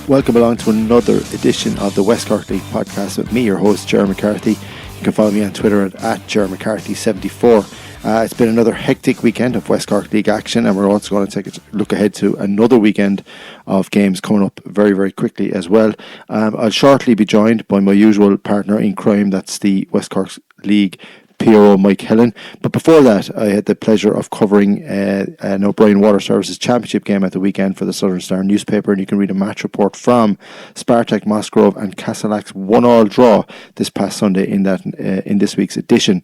Welcome along to another edition of the West Cork League podcast with me, your host, Ger McCarthy. You can follow me on Twitter at Ger McCarthy74. It's been another hectic weekend of West Cork League action, and we're also going to take a look ahead to another weekend of games coming up very, very quickly as well. I'll shortly be joined by my usual partner in crime, that's the West Cork League PRO Mike Hellen. But before that, I had the pleasure of covering an Brien Water Services Championship game at the weekend for the Southern Star newspaper, and you can read a match report from Spartak Mossgrove and Castlelack's 1-1 draw this past Sunday in this week's edition.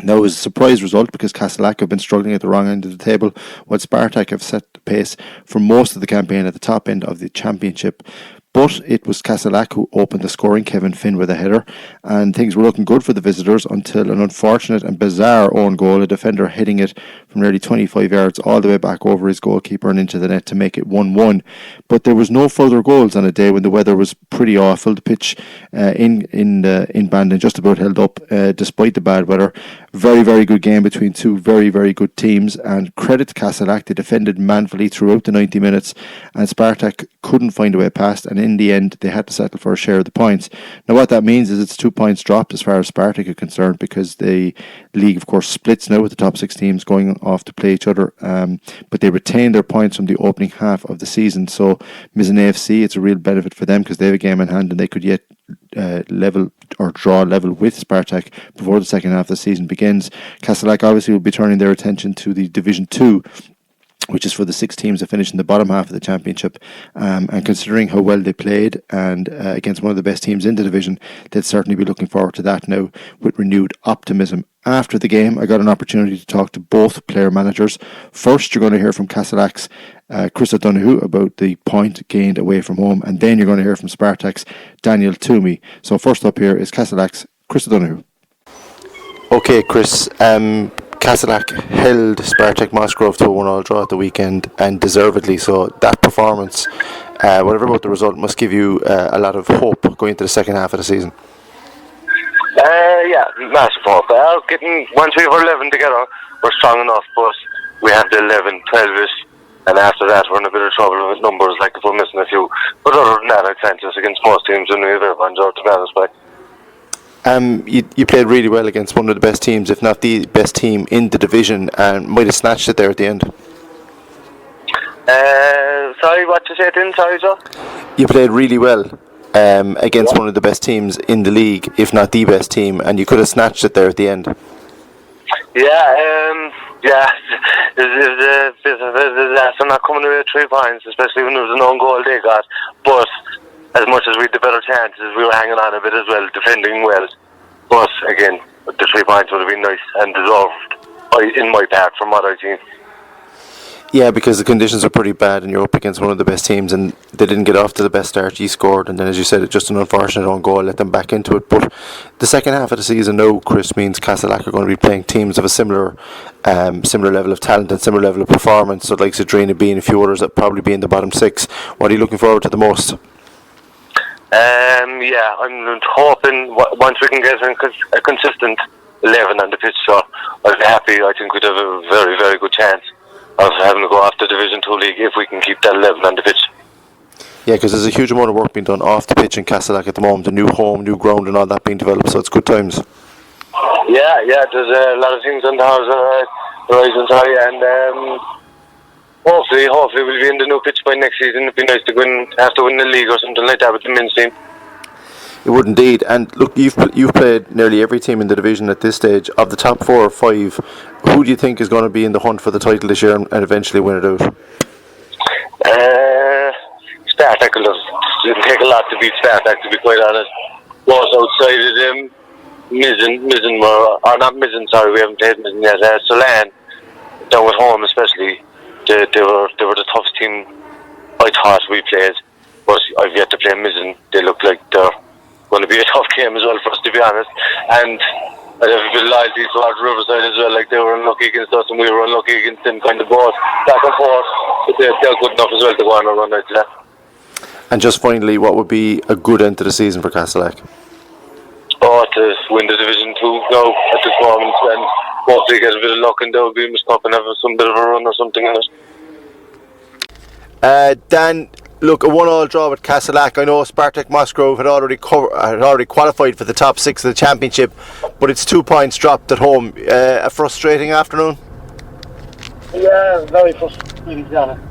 Now, it was a surprise result because Castlelack have been struggling at the wrong end of the table, while Spartak have set the pace for most of the campaign at the top end of the championship. But it was Castlelack who opened the scoring, Kevin Finn with a header, and things were looking good for the visitors until an unfortunate and bizarre own goal, a defender heading it from nearly 25 yards all the way back over his goalkeeper and into the net to make it 1-1. But there was no further goals on a day when the weather was pretty awful. The pitch in Bandon just about held up despite the bad weather. Very, very good game between two very, very good teams, and credit to Castlelack, they defended manfully throughout the 90 minutes, and Spartak couldn't find a way past, and in the end they had to settle for a share of the points. Now what that means is it's 2 points dropped as far as Spartak are concerned, because the league of course splits now with the top 6 teams going off to play each other, but they retain their points from the opening half of the season. So Mizzen AFC, it's a real benefit for them because they have a game in hand and they could yet level or draw level with Spartak before the second half of the season begins. Castlelack obviously will be turning their attention to the Division 2, which is for the 6 teams that finish in the bottom half of the championship, and considering how well they played and against one of the best teams in the division, they'd certainly be looking forward to that now with renewed optimism. After the game, I got an opportunity to talk to both player managers. First, you're going to hear from Castlelack's Chris O'Donoghue about the point gained away from home, and then you're going to hear from Spartak's Daniel Toomey. So first up here is Castlelack's Chris O'Donoghue. Okay, Chris, Castlelack held Spartak Mossgrove to a 1-1 draw at the weekend, and deservedly so. That performance, whatever about the result, must give you a lot of hope going into the second half of the season. Yeah, massive hope. Once we were 11 together, we're strong enough, but we have the 11, 12-ish, and after that we're in a bit of trouble with numbers, like if we're missing a few. But other than that, I'd fancy us against most teams, and we have everyone's out to be honest, but you played really well against one of the best teams, if not the best team in the division, and might have snatched it there at the end. Sorry, what you said then? Sorry, Joe? You played really well against one of the best teams in the league, if not the best team, and you could have snatched it there at the end. Yeah, it's a disaster not coming away with 3 points, especially when there was an own goal they got. But as much as we had the better chances, we were hanging on a bit as well, defending well. But again, the 3 points would have been nice and deserved, in my part, from what I've seen. Yeah, because the conditions are pretty bad and you're up against one of the best teams, and they didn't get off to the best start. You scored, and then as you said, it's just an unfortunate own goal let them back into it. But the second half of the season now, Chris, means Castlelack are going to be playing teams of a similar level of talent and similar level of performance. So like Drina B and a few others that probably be in the bottom 6. What are you looking forward to the most? Yeah, I'm hoping once we can get a consistent 11 on the pitch, so I'll be happy. I think we'd have a very, very good chance of having to go off the Division 2 league if we can keep that 11 on the pitch. Yeah, because there's a huge amount of work being done off the pitch in Castlelack at the moment, a new home, new ground and all that being developed, so it's good times. Yeah, there's a lot of things on the horizon, and hopefully we'll be in the new pitch by next season. It'd be nice to have to win the league or something like that with the men's team. It would indeed. And look, you've played nearly every team in the division at this stage. Of the top 4 or 5, who do you think is going to be in the hunt for the title this year and eventually win it out? Spartak will take a lot to beat Spartak, to be quite honest. Was outside of them, Mizzen, or not Mizzen, sorry, we haven't played Mizzen yet. Solan, down at home especially, they were the toughest team I thought we played, but I've yet to play Mizzen. They look like they're going to be a tough game as well for us, to be honest. And I have a bit of loyalty towards Riverside as well, like they were unlucky against us and we were unlucky against them, kind of both back and forth, but they're good enough as well to go on a run out to that. And just finally, what would be a good end to the season for Castlelack? To win the Division 2 now at this moment, and hopefully get a bit of luck and they'll be Miss Cup and have some bit of a run or something in it. Dan, Look, a 1-1 draw with Castlelack. I know Spartak Mossgrove had already qualified for the top 6 of the championship, but it's 2 points dropped at home. A frustrating afternoon? Yeah, very frustrating, to be honest.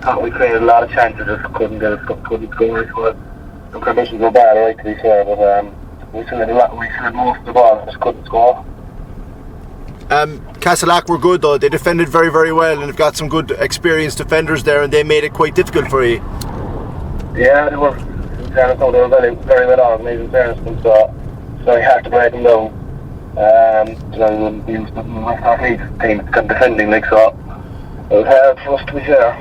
Thought we created a lot of chances, just couldn't get it, couldn't score. So the conditions were bad, right, to be fair, but we still had most of the ball, just couldn't score. Castlelack were good though. They defended very, very well, and they've got some good experienced defenders there, and they made it quite difficult for you. Yeah, they were. In fairness, they were very, very well organised. In fairness, so it's very hard to break them down. We used to West Cork League team defending, like, so it was hard for us, to be fair.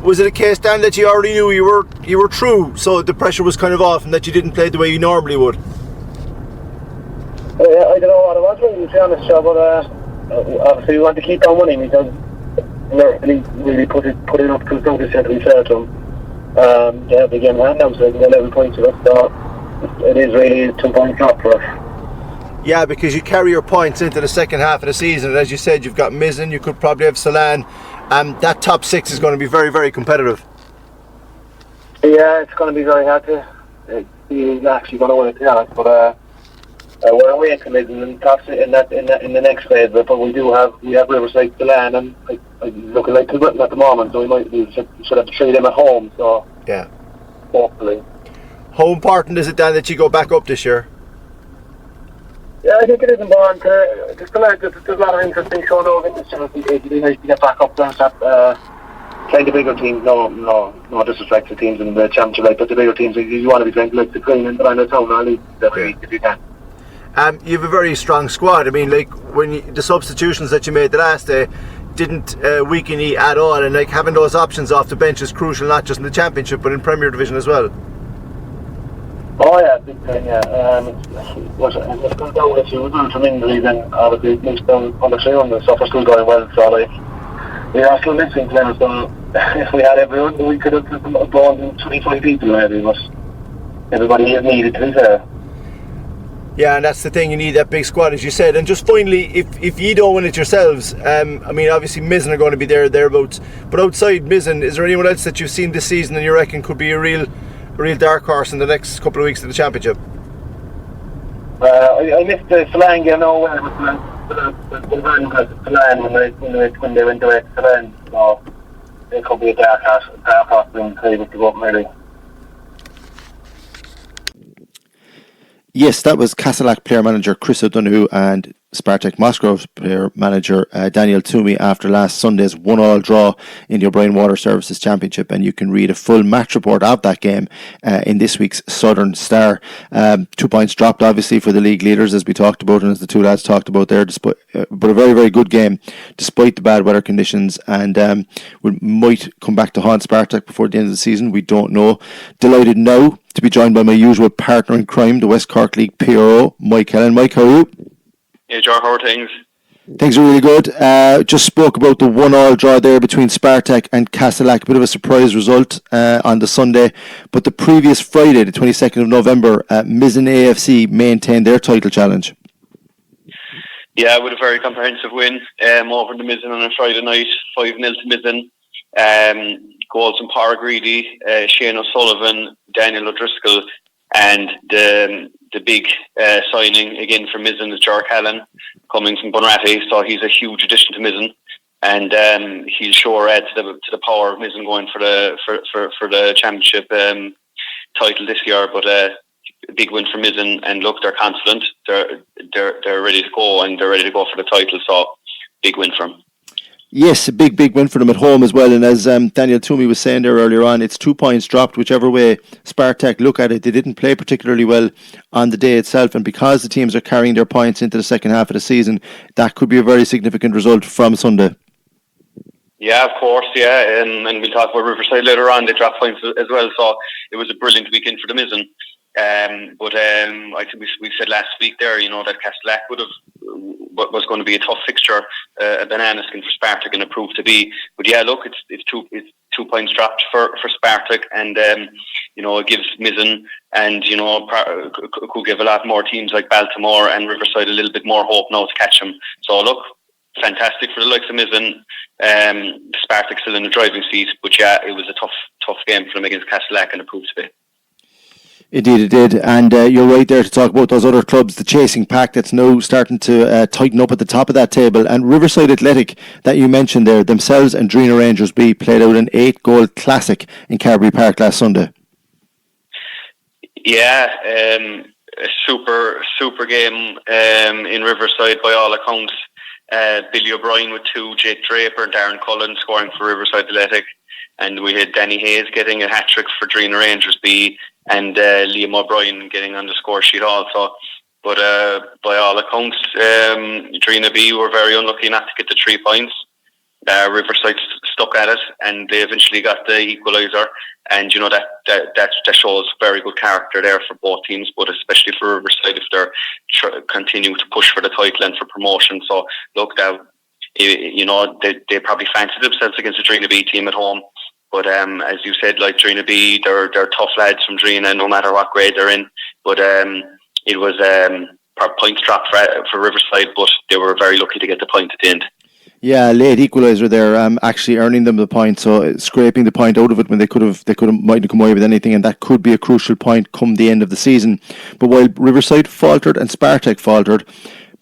Was it a case, Dan, that you already knew you were through, so the pressure was kind of off, and that you didn't play the way you normally would? I don't know what it was, really, to be honest, but obviously we want to keep on winning because really put it up to the to be fair to them. They have the game hand now, so they can get 11 points with us, so it is really a 2 point drop for us. Yeah, because you carry your points into the second half of the season, and as you said, you've got Mizzen, you could probably have Salan. That top 6 is going to be very, very competitive. Yeah, it's going to be very hard to be actually going to win it, to be honest, but we're away to Mizzen and top in the next phase, but we have Riverside to land, and looking like Britain at the moment, so we should have to treat them at home, so yeah, hopefully. How important is it, Dan, that you go back up this year? Yeah, I think it is important. There's a lot of interesting showing over in this year. It'd be nice to get back up there and start playing the bigger teams. No disrespect to teams in the championship, but the bigger teams, you want to be playing like the Brien and Brien town, really, if you can. You have a very strong squad. I mean, like the substitutions that you made the last day didn't weaken you at all, and like having those options off the bench is crucial, not just in the championship but in Premier Division as well. Oh yeah, big thing. Yeah, it's going down if you return from injury, then obviously it moves down on the field, and stuff are still going well. So like we are still missing players. So if we had everyone, we could have gone to 25 people maybe, but everybody is needed, to be fair. Yeah, and that's the thing, you need that big squad, as you said. And just finally, if you don't win it yourselves, I mean, obviously Mizzen are going to be thereabouts, but outside Mizzen, is there anyone else that you've seen this season and you reckon could be a real dark horse in the next couple of weeks of the championship? I missed the Salan game now with the when they went away to Salan, so it could be a dark horse being able to go up, really. Yes, that was Castlelack player manager Chris O'Donoghue and Spartak Mossgrove player manager Daniel Toomey after last Sunday's 1-1 draw in the O'Brien Water Services Championship, and you can read a full match report of that game in this week's Southern Star. 2 points dropped obviously for the league leaders, as we talked about and as the two lads talked about there, but a very, very good game despite the bad weather conditions, and we might come back to haunt Spartak before the end of the season, we don't know. Delighted now to be joined by my usual partner in crime, the West Cork League PRO, Mike Hellen. Mike, how are you? Hey, Ger, how are things? Things are really good. Just spoke about the 1-1 draw there between Spartak and Castlelack. A bit of a surprise result on the Sunday. But the previous Friday, the 22nd of November, Mizzen AFC maintained their title challenge. Yeah, with a very comprehensive win over the Mizzen on a Friday night, 5-0 to Mizzen. Goals from Power Greedy, Shane O'Sullivan, Daniel O'Driscoll, and the big signing again for Mizzen is Ger Hellen, coming from Bunratty, so he's a huge addition to Mizzen, and he'll sure add to the power of Mizzen going for the championship title this year. But a big win for Mizzen, and look, they're confident, they're ready to go, and they're ready to go for the title, so big win for them. Yes, a big win for them at home as well. And as Daniel Toomey was saying there earlier on, it's 2 points dropped whichever way Spartak look at it. They didn't play particularly well on the day itself, and because the teams are carrying their points into the second half of the season, that could be a very significant result from Sunday. Yeah, of course, yeah, and we'll talk about Riverside later on. They dropped points as well, so it was a brilliant weekend for the Mizzen. But I think we said last week there, that Castlelack was going to be a tough fixture, a banana skin for Spartak, and it proved to be. But yeah, look, it's 2 points dropped for Spartak, and it gives Mizzen and could give a lot more teams like Baltimore and Riverside a little bit more hope now to catch them. So look, fantastic for the likes of Mizen. Spartak still in the driving seat, but yeah, it was a tough game for them against Castlelack, and it proved to be. Indeed it did, and you're right there to talk about those other clubs, the chasing pack that's now starting to tighten up at the top of that table. And Riverside Athletic, that you mentioned there, themselves and Drina Rangers B played out an 8-goal classic in Carberry Park last Sunday. Yeah, a super game in Riverside by all accounts. Billy O'Brien with 2, Jake Draper and Darren Cullen scoring for Riverside Athletic, and we had Danny Hayes getting a hat-trick for Drina Rangers B, and Liam O'Brien getting on the score sheet also. But by all accounts, Drina B were very unlucky not to get the 3 points. Riverside stuck at it, and they eventually got the equaliser. And you know that shows very good character there for both teams, but especially for Riverside if they're continuing to push for the title and for promotion. So look, they probably fancied themselves against the Drina B team at home. But as you said, like Drina B, they're tough lads from Drina, no matter what grade they're in. But it was points dropped for Riverside, but they were very lucky to get the point at the end. Yeah, late equaliser there, actually earning them the point, so scraping the point out of it when they mightn't come away with anything, and that could be a crucial point come the end of the season. But while Riverside faltered and Spartak faltered,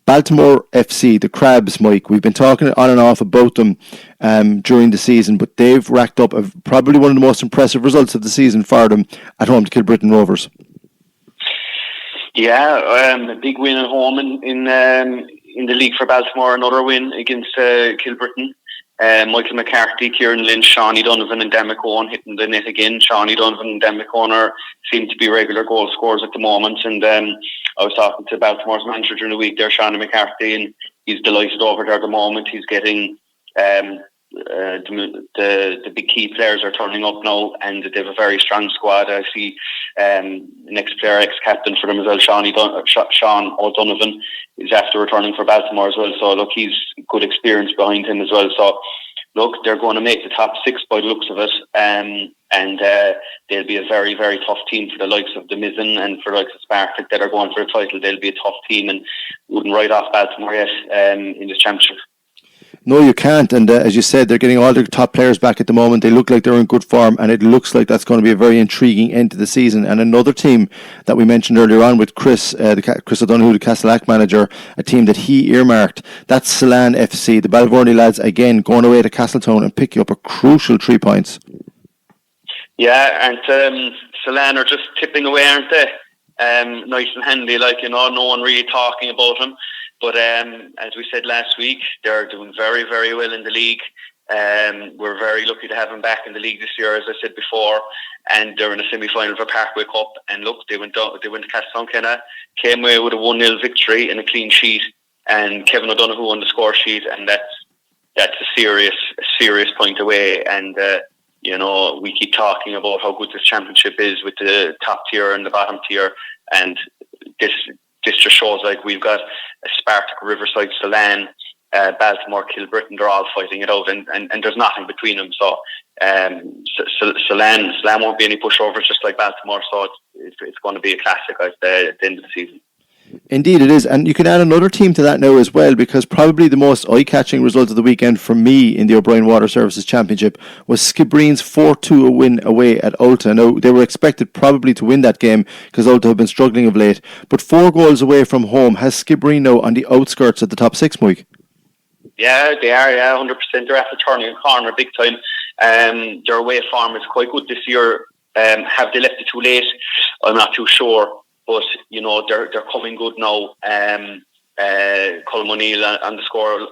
Baltimore FC, the Crabs, Mike, we've been talking on and off about them during the season, but they've racked up probably one of the most impressive results of the season for them at home to Kilbrittain Rovers. Yeah, a big win at home in the league for Baltimore, another win against Kilbrittain. Michael McCarthy, Kieran Lynch, Shawnee Donovan and Dan McCone hitting the net again. Shawnee Donovan and Dan McCone seem to be regular goal scorers at the moment, and I was talking to Baltimore's manager during the week there, Shawnee McCarthy, and he's delighted over there at the moment. He's getting the big key players are turning up now, and they have a very strong squad. I see next player, ex-captain for them as well, Sean O'Donovan, is after returning for Baltimore as well. So look, he's good experience behind him as well. So look, they're going to make the top 6 by the looks of it, and they'll be a very, very tough team for the likes of the Mizen and for the likes of Spartak that are going for a title. They'll be a tough team and wouldn't write off Baltimore yet in this championship. No, you can't, and as you said, they're getting all their top players back at the moment. They look like they're in good form, and it looks like that's going to be a very intriguing end to the season. And another team that we mentioned earlier on with Chris O'Donoghue, the Castlelack manager, a team that he earmarked, that's Slan FC. The Balvorny lads, again, going away to Castletown and picking up a crucial 3 points. Yeah, and Slan are just tipping away, aren't they? Nice and handy, no one really talking about them. But as we said last week, they're doing very, very well in the league. We're very lucky to have them back in the league this year, as I said before. And they're in the semi-final of a Parkway Cup. And look, they went to Castletown, came away with a 1-0 victory and a clean sheet. And Kevin O'Donoghue on the score sheet, and that's a serious point away. And we keep talking about how good this championship is with the top tier and the bottom tier, and this just shows like we've got a Spartak, Riverside, Slan, Baltimore, Kilbrittain. They're all fighting it out, and there's nothing between them. So Slan won't be any pushovers, just like Baltimore. So it's going to be a classic at the end of the season. Indeed it is, and you can add another team to that now as well, because probably the most eye-catching result of the weekend for me in the O'Brien Water Services Championship was Skibreen's 4-2 win away at Ulta. Now, they were expected probably to win that game because Ulta have been struggling of late, but 4 goals away from home has Skibreen now on the outskirts of the top 6, Mike. Yeah, they are, 100%. They're after turning a corner big time. Their away form is quite good this year. Have they left it too late? I'm not too sure. But they're coming good now. Colm O'Neill on the score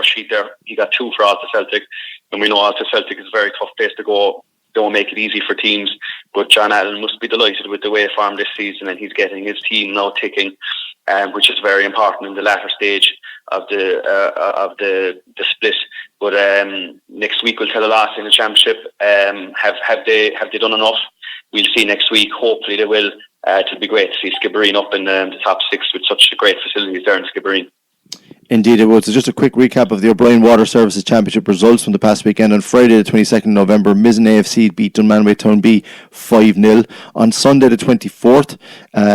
sheet there. He got 2 for Alta Celtic, and we know Alta Celtic is a very tough place to go. Don't make it easy for teams. But John Allen must be delighted with the way form this season, and he's getting his team now ticking, which is very important in the latter stage of the split. But next week will tell a lot in the championship. Have they done enough? We'll see next week. Hopefully they will. It'll be great to see Skibbereen up in the top 6 with such great facilities there in Skibbereen. Indeed it would. So just a quick recap of the O'Brien Water Services Championship results from the past weekend. On Friday the 22nd November, Mizzen AFC beat Dunmanway Town B 5-0. On Sunday the 24th,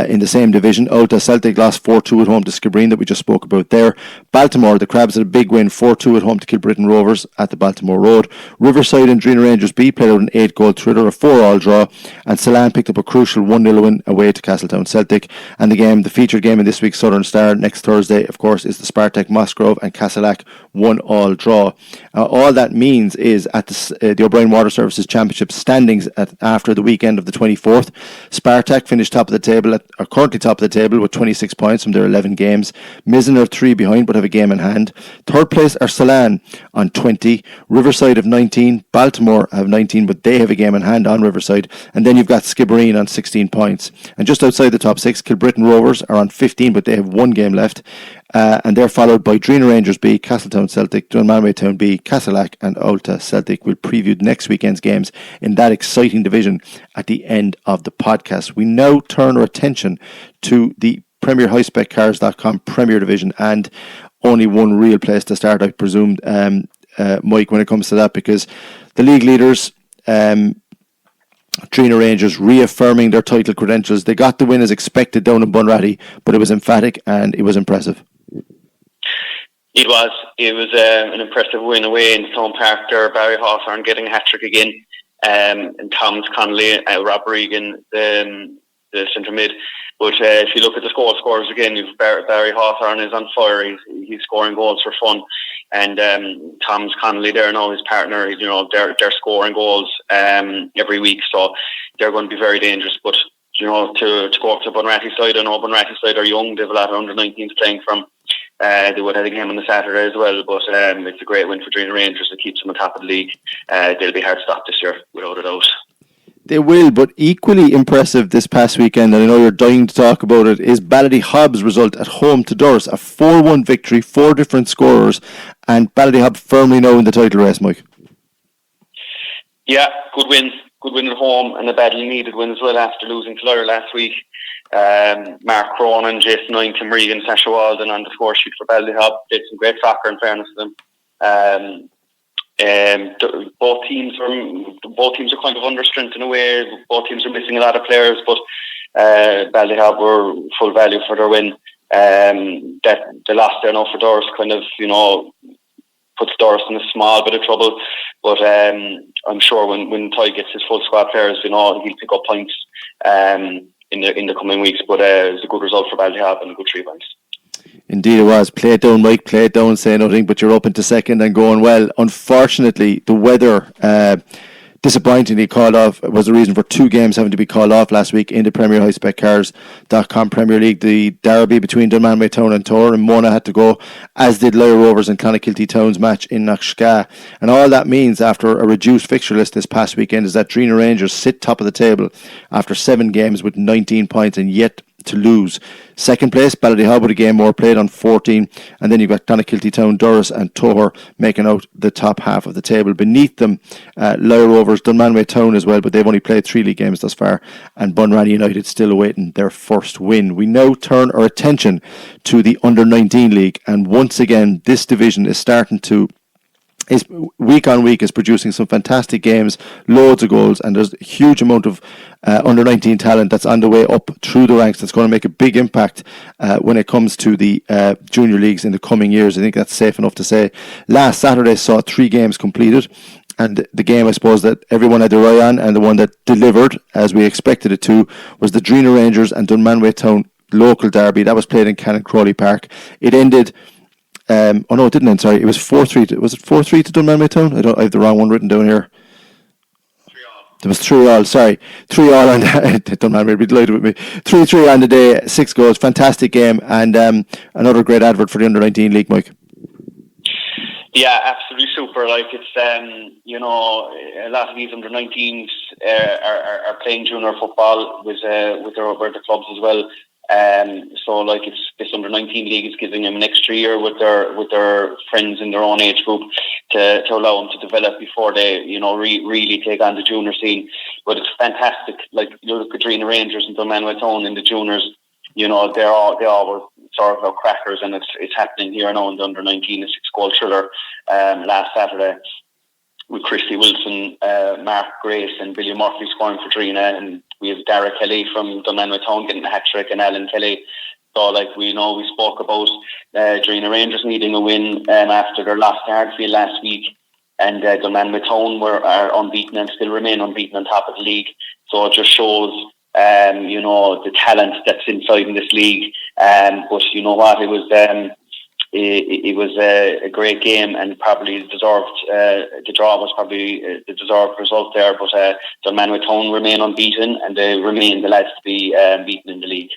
in the same division, Ulta Celtic lost 4-2 at home to Skibbereen that we just spoke about there. Baltimore, the Crabs had a big win 4-2 at home to Kilbrittain Rovers at the Baltimore Road. Riverside and Drina Rangers B played out an 8-goal thriller, a 4-all draw, and Celan picked up a crucial 1-0 win away to Castletown Celtic. And the featured game in this week's Southern Star next Thursday, of course, is the Spartak Mossgrove and Castlelack 1-all draw. All that means is at the O'Brien Water Services Championship standings after the weekend of the 24th, Spartak finished currently top of the table with 26 points from their 11 games. Mizzen are 3 behind but have a game in hand. Third place are Celan on 20. Riverside have 19. Baltimore have 19, but they have a game in hand on Riverside. And then you've got Skibbereen on 16 points. And just outside the top 6, Kilbrittain Rovers are on 15, but they have one game left. And they're followed by Drina Rangers B, Castletown Celtic, Dunmanway Town B, Castlelack and Ulta Celtic. We'll preview next weekend's games in that exciting division at the end of the podcast. We now turn our attention to the PremierHighSpecCars.com Premier Division, and only one real place to start, I presume, Mike, when it comes to that, because the league leaders, Drina Rangers, reaffirming their title credentials. They got the win as expected down in Bunratty, but it was emphatic and it was impressive. It was an impressive win away in Stone Park there. Barry Hawthorne getting a hat-trick again, and Thomas Connolly, Rob Regan, the centre mid. But if you look at the scores again, Barry Hawthorne is on fire. He's scoring goals for fun, and Thomas Connolly there now, his partner. They're scoring goals every week, so they're going to be very dangerous. But to go up to Bunratty side, I know Bunratty side are young. They have a lot of under-19s playing from. They would have a game on the Saturday as well, but it's a great win for Drina Rangers. It keeps them on top of the league. They'll be hard to stop this year, without a doubt. They will, but equally impressive this past weekend, and I know you're dying to talk about it, is Ballyhobb's result at home to Doris. A 4-1 victory, 4 different scorers, and Ballyhobb firmly now in the title race, Mike. Yeah, good win at home, and a badly needed win as well after losing to Lyre last week. Mark Cronin, Jason Owen, Tim Regan, Sasha Walden on the score sheet for Ballyhobb. Did some great soccer, in fairness to them. Both teams are kind of under strength in a way. Both teams are missing a lot of players, but Ballyhobb were full value for their win. That the loss there now for Doris kind of puts Doris in a small bit of trouble, but I'm sure when Ty gets his full squad players, he'll pick up points in the coming weeks. But it was a good result for Ballyhobb and a good 3 points. Indeed it was. Play it down, Mike, play it down, say nothing, but you're up into second and going well. Unfortunately, the weather disappointingly called off was the reason for 2 games having to be called off last week in the PremierHighSpecCars.com Premier League. The derby between Dunmanway Town and Tor, and Mona had to go, as did Lyre Rovers and Clonakilty Town's match in Knockska. And all that means, after a reduced fixture list this past weekend, is that Drina Rangers sit top of the table after 7 games with 19 points and yet to lose. Second place, Ballyhobb with a game more played on 14, and then you've got Clonakilty Town, Doris and Toher making out the top half of the table. Beneath them, Lyre Rovers, Dunmanway Town as well, but they've only played 3 league games thus far, and Bunratty United still awaiting their first win. We now turn our attention to the Under-19 League, and once again this division is starting to week on week is producing some fantastic games, loads of goals, and there's a huge amount of under-19 talent that's on the way up through the ranks that's going to make a big impact when it comes to the junior leagues in the coming years. I think that's safe enough to say. Last Saturday saw 3 games completed, and the game, I suppose, that everyone had their eye on, and the one that delivered as we expected it to, was the Drina Rangers and Dunmanway Town local derby. That was played in Cannon Crawley Park. It ended it didn't end, sorry. It was 4-3. Was it 4-3 to Dunmanway Town? I have the wrong one written down here. 3-3. There was 3-3, sorry. 3-3 on Dunmanway would be delighted with me. 3-3 on the day, 6 goals, fantastic game, and another great advert for the Under-19 League, Mike. Yeah, absolutely super. Like, it's a lot of these under-19s are playing junior football with their clubs as well. So like, it's this under-19 league is giving them an extra year with their friends in their own age group to allow them to develop before they really take on the junior scene. But it's fantastic. Like, you look at Drina Rangers and Dunmanway Town in the juniors. they always sort of are crackers, and it's happening here now in the under-19, a 6-goal thriller last Saturday with Christy Wilson, Mark Grace and Billy Murphy scoring for Drina, and we have Dara Kelly from Dunmanway Town getting a hat-trick, and Alan Kelly. So we spoke about Drina Rangers needing a win after their loss to Ardfield last week, and Dunmanway Town are unbeaten and still remain unbeaten on top of the league. So it just shows the talent that's inside in this league. But you know what, it was a great game, and probably deserved. The draw was probably the deserved result there. But Dunmanway Town remain unbeaten, and they remain the lads to be beaten in the league.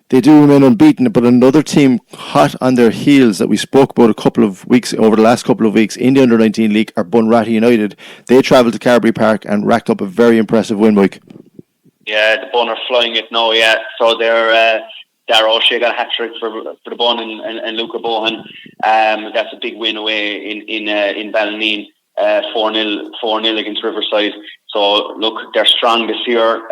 They do remain unbeaten, but another team hot on their heels that we spoke about over the last couple of weeks in the Under-19 League are Bunratty United. They travelled to Carberry Park and racked up a very impressive win, Mike. Yeah, the Bun are flying it now, yeah. So they're Dara O'Shea got a hat-trick for the Bun and Luca Bohan. That's a big win away in Ballineen, 4-0 against Riverside. So, look, they're strong this year.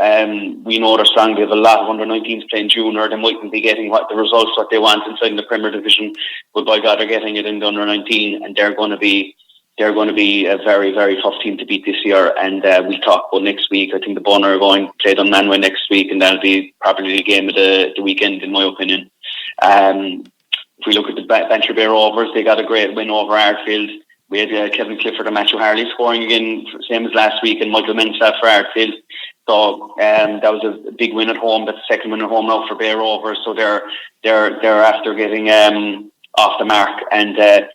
We know they're strong. They have a lot of under-19s playing junior. They mightn't be getting the results what they want inside the Premier Division, but by God, they're getting it in the under-19, and they're going to be a very, very tough team to beat this year. And we'll talk about next week. I think the Bun are going to play Dunmanway next week, and that'll be probably the game of the weekend, in my opinion. If we look at the Bantry Bay Rovers, they got a great win over Ardfield. We had Kevin Clifford and Matthew Harley scoring again, same as last week, and Michael Mensa for Ardfield. So that was a big win at home. That's the second win at home now for Bay Rovers. So they're after getting off the mark, and there's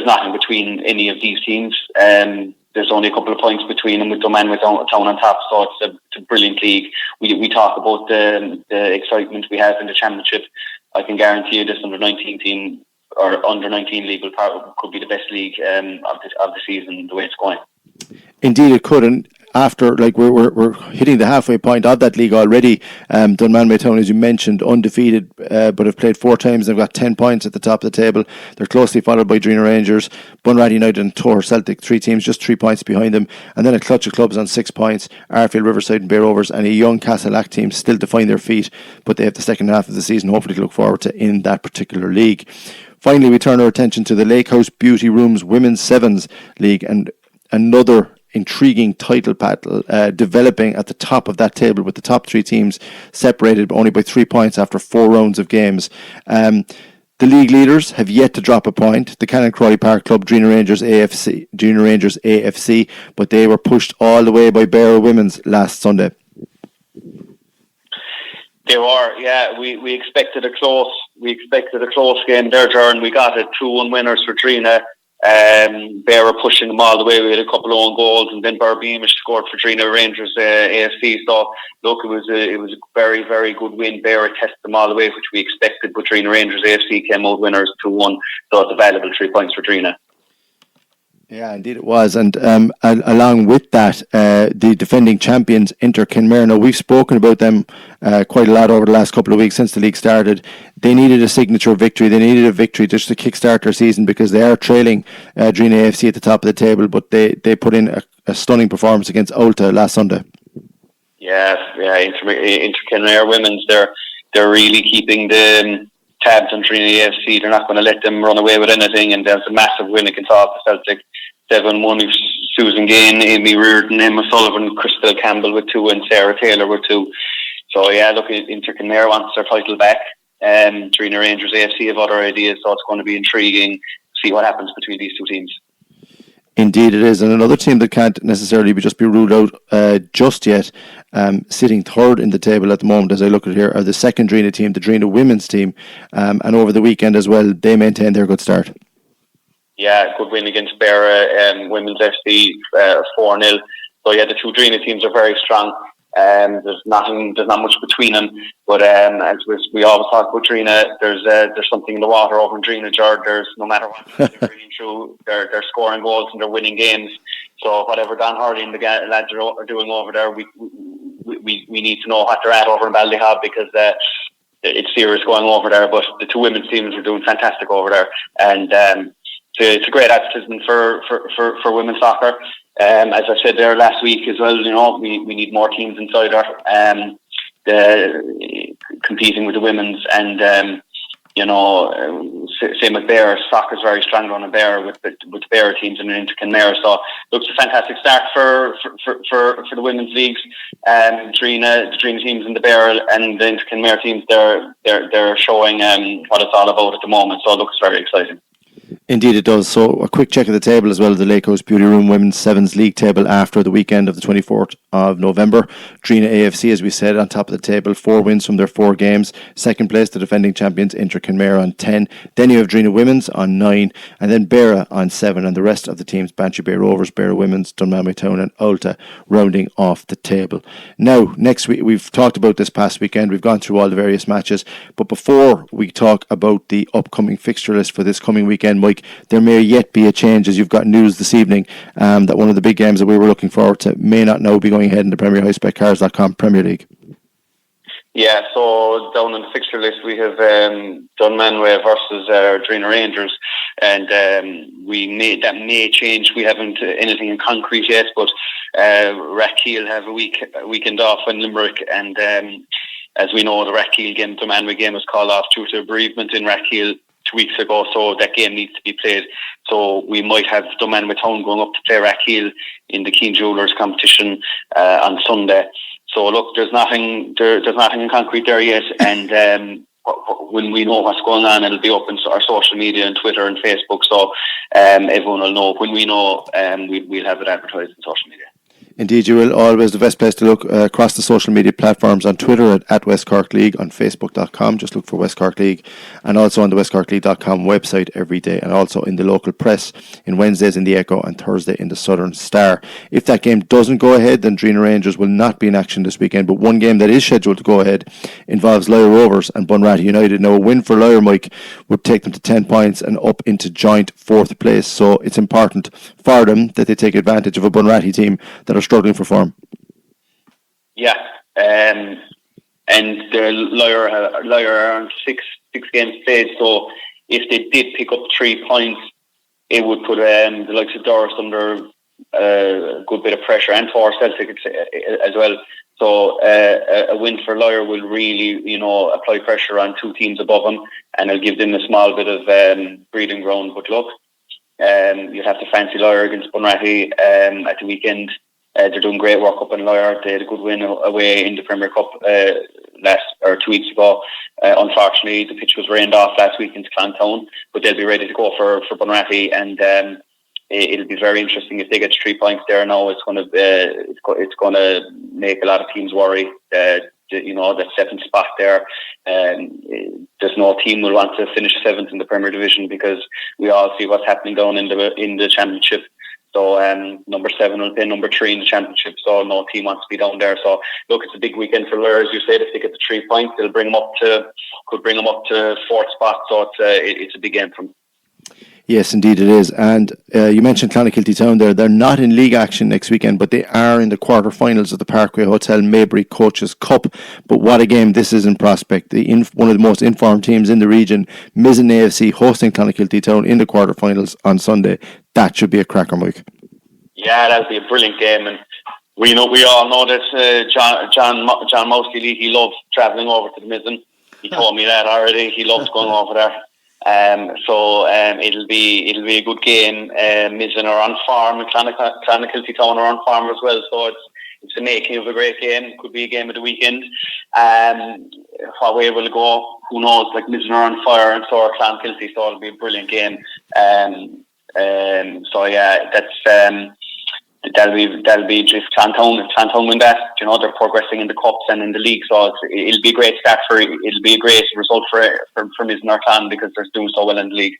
nothing between any of these teams. There's only a couple of points between them, with Dunmanway Town on top. So it's a brilliant league. We talk about the excitement we have in the championship. I can guarantee you this under-19 team or under-19 league could be the best league of the season, the way it's going. Indeed, it could, and after we're hitting the halfway point of that league already. Dunmanway Town, as you mentioned, undefeated, but have played 4 times. They've got 10 points at the top of the table. They're closely followed by Drina Rangers, Bunratty United and Tor Celtic, 3 teams just 3 points behind them, and then a clutch of clubs on 6 points, Ardfield, Riverside and Bay Rovers, and a young Castlelack team still to find their feet, but they have the second half of the season hopefully to look forward to in that particular league. Finally, we turn our attention to the Lakehouse Beauty Rooms Women's Sevens League, and another intriguing title battle developing at the top of that table, with the top 3 teams separated only by 3 points after 4 rounds of games. The league leaders have yet to drop a point, the Cannon Crawley Park Club Junior Rangers AFC, but they were pushed all the way by Beara Women's last Sunday. They were, yeah. We expected a close game there, Jordan. We got it 2-1 winners for Drina. They were pushing them all the way. We had a couple of own goals, and then Barbeamish scored for Drina Rangers AFC. So look, it was a very, very good win. They were tested them all the way, which we expected. But Drina Rangers AFC came out winners 2-1. So it's a valuable 3 points for Drina. Yeah, indeed it was. And along with that, the defending champions, Inter Kinmare. Now, we've spoken about them quite a lot over the last couple of weeks since the league started. They needed a signature victory. They needed a victory just to kickstart their season, because they are trailing Drina AFC at the top of the table, but they put in a stunning performance against Ulta last Sunday. Yeah, Inter Kinmare women's, they're really keeping the tabs on Drina AFC. They're not going to let them run away with anything, and there's a massive win against Ulta Celtic. 7-1, Susan Gain, Amy Reardon, Emma Sullivan, Crystal Campbell with 2, and Sarah Taylor with 2. So yeah, look, Inter Kinmare wants their title back. Drina Rangers AFC have other ideas, so it's going to be intriguing to see what happens between these 2 teams. Indeed it is, and another team that can't necessarily just be ruled out just yet, sitting third in the table at the moment as I look at it here, are the second Drina team, the Drina women's team, and over the weekend as well, they maintained their good start. Yeah, good win against Beara Women's FC, 4-0. So yeah, the 2 Drina teams are very strong. There's not much between them, but as we always talk about Drina, there's something in the water over in Drina, George. There's, no matter what they're bringing through, they're scoring goals and they're winning games. So whatever Don Hardy and the lads are doing over there, we need to know what they're at over in Ballyhob, because it's serious going over there. But the 2 women's teams are doing fantastic over there, and it's a great advertisement for women's soccer. As I said there last week as well, we need more teams inside our competing with the women's, and same with Bear. Soccer's very strong on a Bear with the Bear teams and into Kenmare. So looks a fantastic start for the women's leagues. The Drina teams and the Bear and the Kenmare teams, they're showing what it's all about at the moment. So it looks very exciting. Indeed it does. So a quick check of the table as well, the Lake Coast Beauty Room Women's Sevens League table after the weekend of the 24th of November. Drina AFC, as we said, on top of the table, 4 wins from their 4 games. Second place, the defending champions Inter Kenmare on 10. Then you have Drina Women's on 9, and then Beara on 7, and the rest of the teams, Bantry Bay Rovers, Beara Women's, Dunmanway Town and Ulta, rounding off the table. Now, next week, we've talked about this past weekend, we've gone through all the various matches, but before we talk about the upcoming fixture list for this coming weekend, Mike, there may yet be a change, as you've got news this evening that one of the big games that we were looking forward to may not now be going ahead in the Premier HighSpecCars.com Premier League. Yeah, so down on the fixture list we have Dunmanway versus Drina Rangers, and that may change. We haven't anything in concrete yet, but Rathkeil have a weekend off in Limerick, and as we know, the Rathkeil game, the Dunmanway game was called off due to a bereavement in Rathkeil 2 weeks ago, so that game needs to be played. So we might have Dunmanway Town going up to play Rathkeil in the Keane Jewellers competition on Sunday. So look, there's nothing in concrete there yet, and when we know what's going on, it'll be up in our social media and Twitter and Facebook, so everyone will know. When we know, we'll have it advertised in social media. Indeed, you will. Always the best place to look across the social media platforms, on Twitter at West Cork League, on Facebook.com, just look for West Cork League, and also on the westcorkleague.com website every day, and also in the local press in Wednesdays in the Echo and Thursday in the Southern Star. If that game doesn't go ahead, then Drina Rangers will not be in action this weekend, but one game that is scheduled to go ahead involves Lyre Rovers and Bunratty United. Now, a win for Lyre, Mike, would take them to 10 points and up into joint 4th place, so it's important for them that they take advantage of a Bunratty team that are struggling for form. Yeah, and the Lyre are on six games played, so if they did pick up 3 points, it would put the likes of Doris under a good bit of pressure, and for Celtic as well. So a win for Lyre will really, apply pressure on 2 teams above them, and it'll give them a small bit of breathing ground. But look, you'd have to fancy Lyre against Bunratty at the weekend. They're doing great work up in Lyre. They had a good win away in the Premier Cup 2 weeks ago. Unfortunately, the pitch was rained off last week into Clontown, but they'll be ready to go for Bunratty, and it'll be very interesting if they get 3 points there. Now it's going to make a lot of teams worry. That 7th spot there. There's no team will want to finish 7th in the Premier Division, because we all see what's happening down in the Championship. So number 7 will play number 3 in the Championship, so no team wants to be down there. So look, it's a big weekend for Lyre, as you said. If they get the 3 points, it'll could bring them up to 4th spot. So it's a big game for them. Yes, indeed it is. And you mentioned Clonakilty Town there. They're not in league action next weekend, but they are in the quarter-finals of the Parkway Hotel Maybury Coaches Cup. But what a game this is in prospect. One of the most informed teams in the region, Mizzen AFC, hosting Clonakilty Town in the quarter-finals on Sunday. That should be a cracker, Mike. Yeah, that'll be a brilliant game. And we all know that John Mousey, he loves travelling over to the Mizzen. He told me that already. He loves going over there. So it'll be a good game. Mizzen are on form, and Clonakilty Town are on form as well. So it's the making of a great game. Could be a game of the weekend. What way will it go? Who knows? Like, Mizzen are on fire, and so are Clonakilty. So it'll be a brilliant game. So yeah, that'll be just Clontown win that. They're progressing in the cups and in the league, so it'll be a great start it'll be a great result for Mizzen or Clan, because they're doing so well in the league.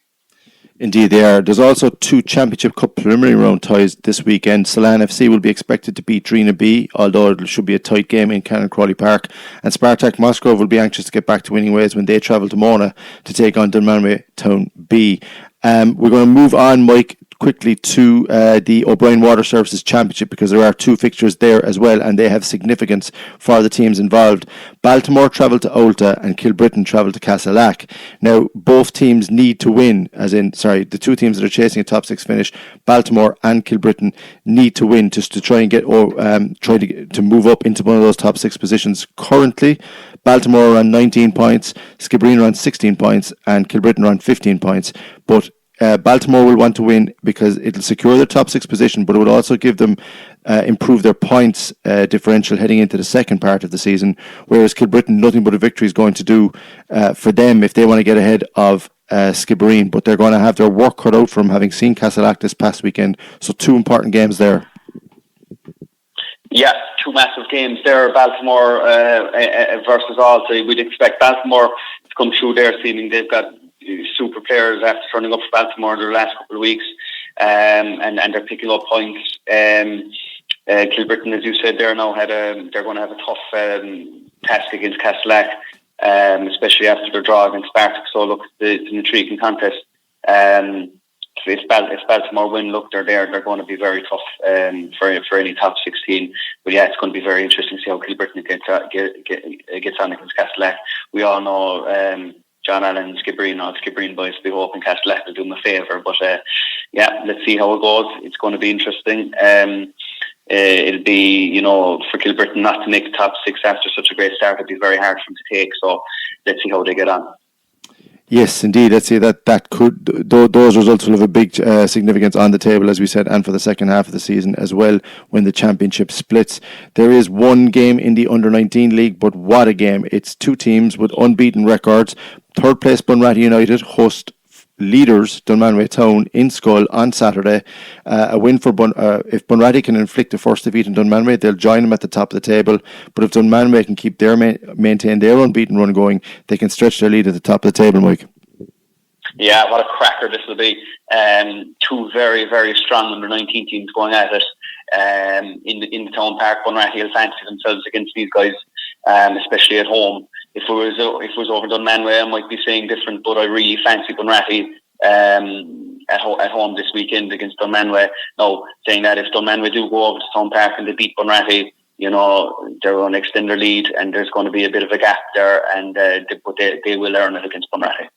Indeed they are. There's also 2 Championship Cup preliminary round ties this weekend. Ceylon FC will be expected to beat Drina B, although it should be a tight game in Cannon Crawley Park, and Spartak Mossgrove will be anxious to get back to winning ways when they travel to Mona to take on Dunmanway Town B. We're going to move on, Mike, quickly to the O'Brien Water Services Championship, because there are 2 fixtures there as well, and they have significance for the teams involved. Baltimore travel to Ulta and Kilbrittain travel to Castlelack. Now, both teams need to win, the 2 teams that are chasing a top 6 finish, Baltimore and Kilbrittain, need to win just to try and get to move up into one of those top 6 positions. Currently, Baltimore are on 19 points, Skibbereen are on 16 points, and Kilbrittain are on 15 points. But Baltimore will want to win because it'll secure their top 6 position, but it will also give them improve their points differential heading into the second part of the season. Whereas Kilbrittain, nothing but a victory is going to do for them if they want to get ahead of Skibbereen. But they're going to have their work cut out from having seen Castlelack this past weekend. So 2 important games there. Yeah, 2 massive games there. Baltimore versus Ulster. We'd expect Baltimore to come through their seeding. They've got super players after turning up for Baltimore in the last couple of weeks, and they're picking up points. Kilbrittain, as you said, they're going to have a tough task against Castlelack, especially after their draw against Spartak. So look, it's an intriguing contest. If Baltimore win, look, they're there. They're going to be very tough for any top 16. But yeah, it's going to be very interesting to see how Kilbrittain gets on against Castlelack. We all know John Allen, Skibbereen boys, we hope in Castlelack will do them a favour. But yeah, let's see how it goes. It's going to be interesting. It'll be, for Kilbrittain not to make the top 6 after such a great start, it'd be very hard for them to take. So let's see how they get on. Yes, indeed. Let's see those results will have a big significance on the table, as we said, and for the second half of the season as well when the championship splits. There is 1 game in the Under-19 League, but what a game. It's 2 teams with unbeaten records. Third place Bunratty United host leaders Dunmanway Town in Schull on Saturday. A win for if Bunratty can inflict the first defeat in Dunmanway, they'll join them at the top of the table. But if Dunmanway can keep maintain their unbeaten run going, they can stretch their lead at the top of the table, Mike. Yeah, what a cracker this will be. 2 very, very strong Under-19 teams going at it in the town park. Bunratty will fancy themselves against these guys, especially at home. If it was over Dunmanway, I might be saying different, but I really fancy Bunratty at home this weekend against Dunmanway. Now, saying that if Dunmanway do go over to town park and they beat Bunratty, they're going to extend their lead, and there's going to be a bit of a gap there, and but they will earn it against Bunratty.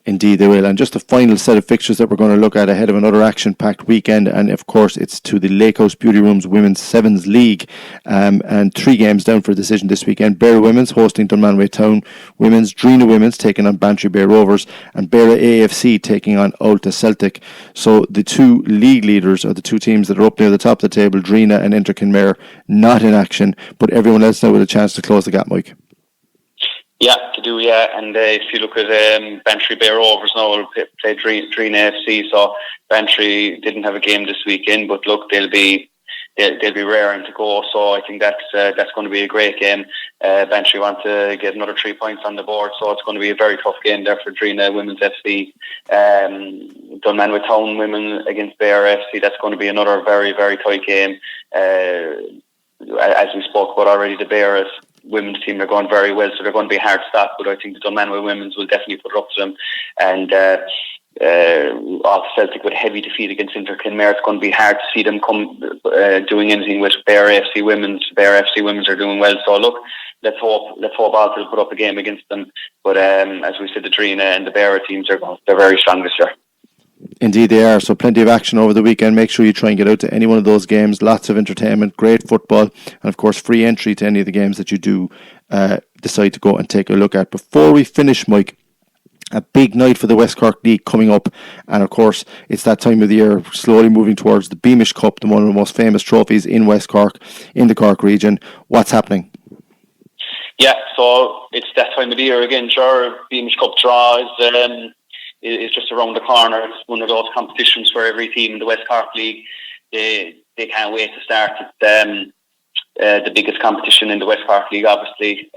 Indeed they will. And just the final set of fixtures that we're going to look at ahead of another action-packed weekend, and of course it's to the Lake House Beauty Rooms Women's Sevens League, and 3 games down for a decision this weekend. Beara Women's hosting Dunmanway Town Women's, Drina Women's taking on Bantry Bay Rovers, and Beara AFC taking on Ulta Celtic. So the 2 league leaders are the 2 teams that are up near the top of the table, Drina and Inter Kinmare, not in action, but everyone else now with a chance to close the gap, Mike. Yeah, to do, yeah. And if you look at Bantry Bay Rovers now, will play Drina FC. So Bantry didn't have a game this weekend, but look, they'll be raring to go. So I think that's going to be a great game. Bantry want to get another 3 points on the board, so it's going to be a very tough game there for Drina Women's FC. Dunmanway Town Women against Beara FC. That's going to be another very, very tight game. As we spoke about already, the Beara women's team are going very well, so they're going to be hard to stop, but I think the Dunmanway women's will definitely put it up to them. And Celtic with a heavy defeat against Inter Kinmare, it's going to be hard to see them come doing anything with Beara FC women's. Beara FC women's are doing well, so look, let's hope Ulster will put up a game against them. But as we said, the Drina and the Beara teams they're very strong this year. Indeed they are. So plenty of action over the weekend. Make sure you try and get out to any one of those games. Lots of entertainment, great football, and of course free entry to any of the games that you do decide to go and take a look at. Before we finish, Mike, a big night for the West Cork League coming up, and of course it's that time of the year slowly moving towards the Beamish Cup, one of the most famous trophies in West Cork, in the Cork region. What's happening? Yeah, so it's that time of the year again. Sure, Beamish Cup draw is just around the corner. It's one of those competitions where every team in the West Cork League, they can't wait to start. It's the biggest competition in the West Cork League, obviously.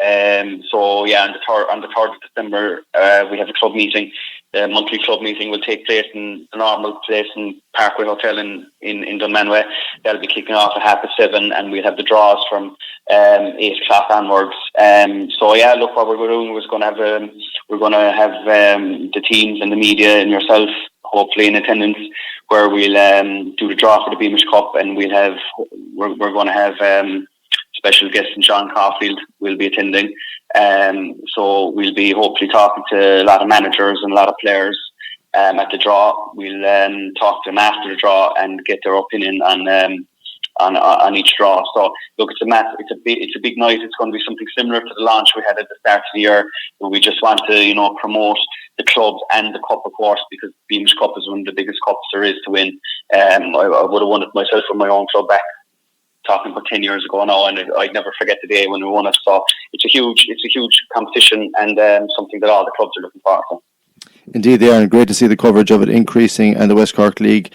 So yeah, on the 3rd of December, we have a club meeting. The monthly club meeting will take place in the normal place in Parkway Hotel in Dunmanway. That'll be kicking off at 7:30, and we'll have the draws from 8 o'clock onwards. So yeah, look, what we're doing was going to have the teams and the media and yourself hopefully in attendance. where we'll do the draw for the Beamish Cup, and we're going to have special guest John Caulfield will be attending. So we'll be hopefully talking to a lot of managers and a lot of players at the draw. We'll talk to them after the draw and get their opinion on each draw. So look, it's a big night. It's going to be something similar to the launch we had at the start of the year, where we just want to promote the clubs and the cup, of course, because Beamish Cup is one of the biggest cups there is to win. I would have won it myself from my own club back, talking about 10 years ago now, and I'd never forget the day when we won it. So it's a huge competition, and something that all the clubs are looking forward to. Indeed they are, and great to see the coverage of it increasing, and the West Cork League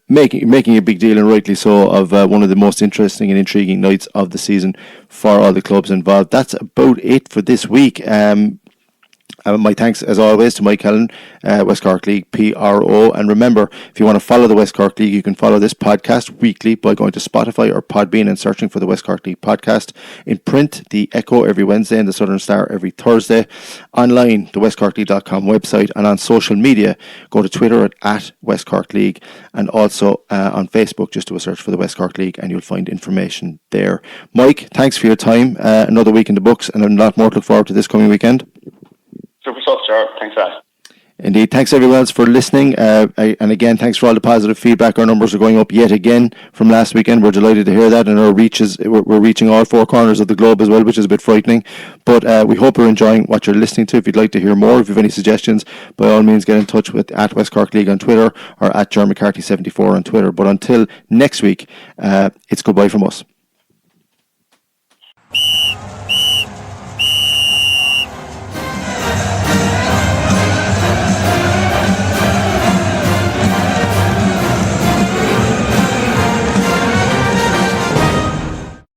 making a big deal, and rightly so, of one of the most interesting and intriguing nights of the season for all the clubs involved. That's about it for this week. My thanks, as always, to Mike Hellen, West Cork League PRO. And remember, if you want to follow the West Cork League, you can follow this podcast weekly by going to Spotify or Podbean and searching for the West Cork League podcast. In print, the Echo every Wednesday and the Southern Star every Thursday. Online, the westcorkleague.com website. And on social media, go to Twitter at West Cork League. And also on Facebook, just do a search for the West Cork League and you'll find information there. Mike, thanks for your time. Another week in the books, and a lot more to look forward to this coming weekend. Super stuff, Ger. Thanks for that. Indeed. Thanks everyone else for listening. And again, thanks for all the positive feedback. Our numbers are going up yet again from last weekend. We're delighted to hear that, and we're reaching all four corners of the globe as well, which is a bit frightening. But we hope you're enjoying what you're listening to. If you'd like to hear more, if you have any suggestions, by all means get in touch with at West Cork League on Twitter or at Ger McCarthy 74 on Twitter. But until next week, it's goodbye from us.